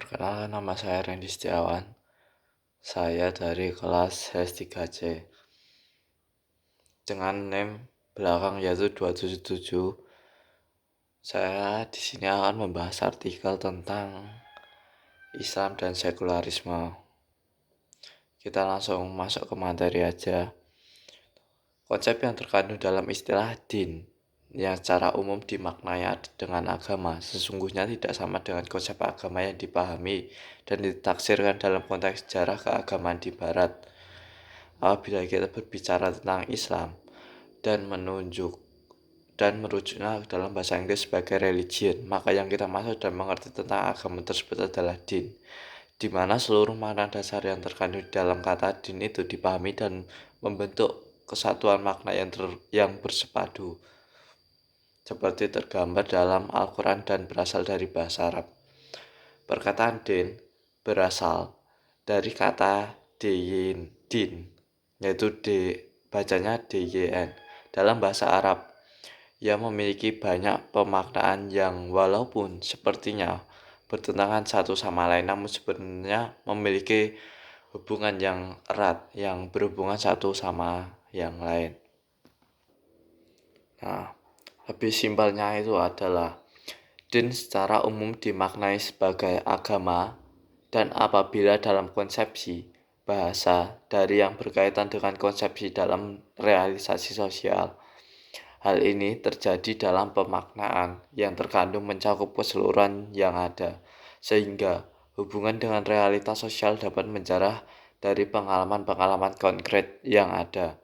Perkenalkan, nama saya Randy Setiawan. Saya dari kelas S3C dengan name belakang yaitu 277. Saya di sini akan membahas artikel tentang Islam dan sekularisme. Kita langsung masuk ke materi aja. Konsep yang terkandung dalam istilah din yang secara umum dimaknai dengan agama sesungguhnya tidak sama dengan konsep agama yang dipahami dan ditaksirkan dalam konteks sejarah keagamaan di barat. Apabila kita berbicara tentang Islam dan merujuknya dalam bahasa Inggris sebagai religion, maka yang kita maksud dan mengerti tentang agama tersebut adalah din, di mana seluruh makna dasar yang terkandung dalam kata din itu dipahami dan membentuk kesatuan makna yang bersepadu, seperti tergambar dalam Al-Quran dan berasal dari bahasa Arab. Perkataan din berasal dari kata din, yaitu bacanya dyn dalam bahasa Arab, yang memiliki banyak pemaknaan yang walaupun sepertinya bertentangan satu sama lain, namun sebenarnya memiliki hubungan yang erat yang berhubungan satu sama yang lain. Nah, lebih simpelnya itu adalah din secara umum dimaknai sebagai agama dan apabila dalam konsepsi bahasa dari yang berkaitan dengan konsepsi dalam realisasi sosial. Hal ini terjadi dalam pemaknaan yang terkandung mencakup keseluruhan yang ada, sehingga hubungan dengan realitas sosial dapat menjarah dari pengalaman-pengalaman konkret yang ada,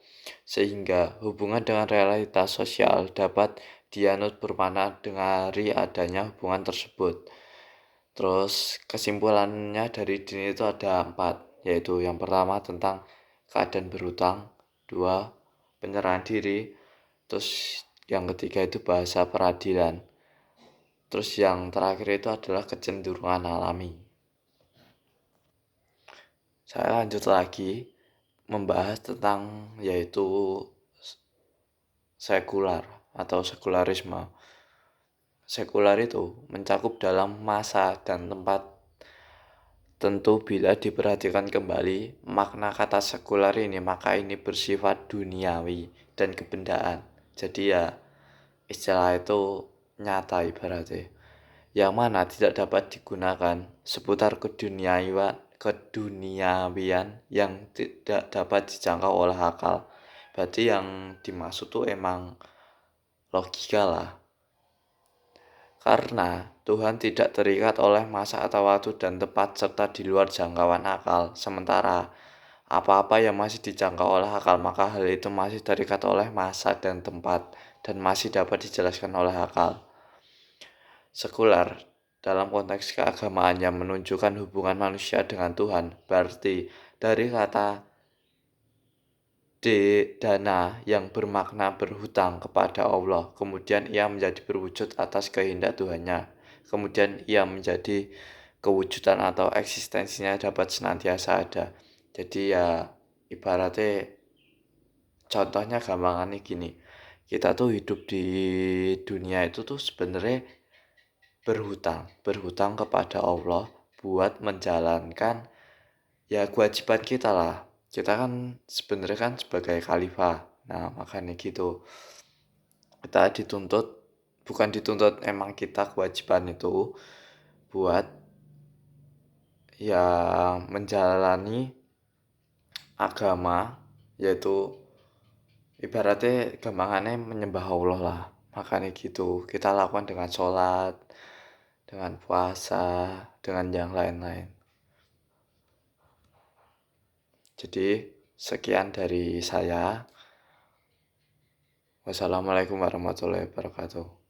sehingga hubungan dengan realitas sosial dapat dianut bermakna dari adanya hubungan tersebut. Terus kesimpulannya dari din itu ada 4, yaitu yang pertama tentang keadaan berhutang, 2 penyerahan diri, terus yang ketiga itu bahasa peradilan, terus yang terakhir itu adalah kecenderungan alami. Saya lanjut lagi membahas tentang yaitu sekular atau sekularisme. Sekular itu mencakup dalam masa dan tempat. Tentu bila diperhatikan kembali makna kata sekular ini, maka ini bersifat duniawi dan kebendaan. Jadi ya istilah itu nyata ibaratnya, yang mana tidak dapat digunakan seputar keduniawian yang tidak dapat dijangkau oleh akal. Berarti yang dimaksud tuh emang logika lah. Karena Tuhan tidak terikat oleh masa atau waktu dan tempat serta di luar jangkauan akal. Sementara apa-apa yang masih dijangkau oleh akal, maka hal itu masih terikat oleh masa dan tempat dan masih dapat dijelaskan oleh akal. Sekular dalam konteks keagamaan yang menunjukkan hubungan manusia dengan Tuhan, berarti dari kata dana yang bermakna berhutang kepada Allah, kemudian ia menjadi berwujud atas kehendak Tuhannya, kemudian ia menjadi kewujudan atau eksistensinya dapat senantiasa ada. Jadi ya ibaratnya contohnya gampangannya gini, kita tuh hidup di dunia itu tuh sebenarnya berhutang kepada Allah buat menjalankan ya kewajiban kita lah. Kita kan sebenarnya kan sebagai khalifah. Nah, makanya gitu. Kita bukan dituntut, emang kita kewajiban itu buat ya menjalani agama, yaitu ibaratnya gampangannya menyembah Allah lah. Makanya gitu, kita lakukan dengan sholat, dengan puasa, dengan yang lain-lain. Jadi sekian dari saya. Wassalamualaikum warahmatullahi wabarakatuh.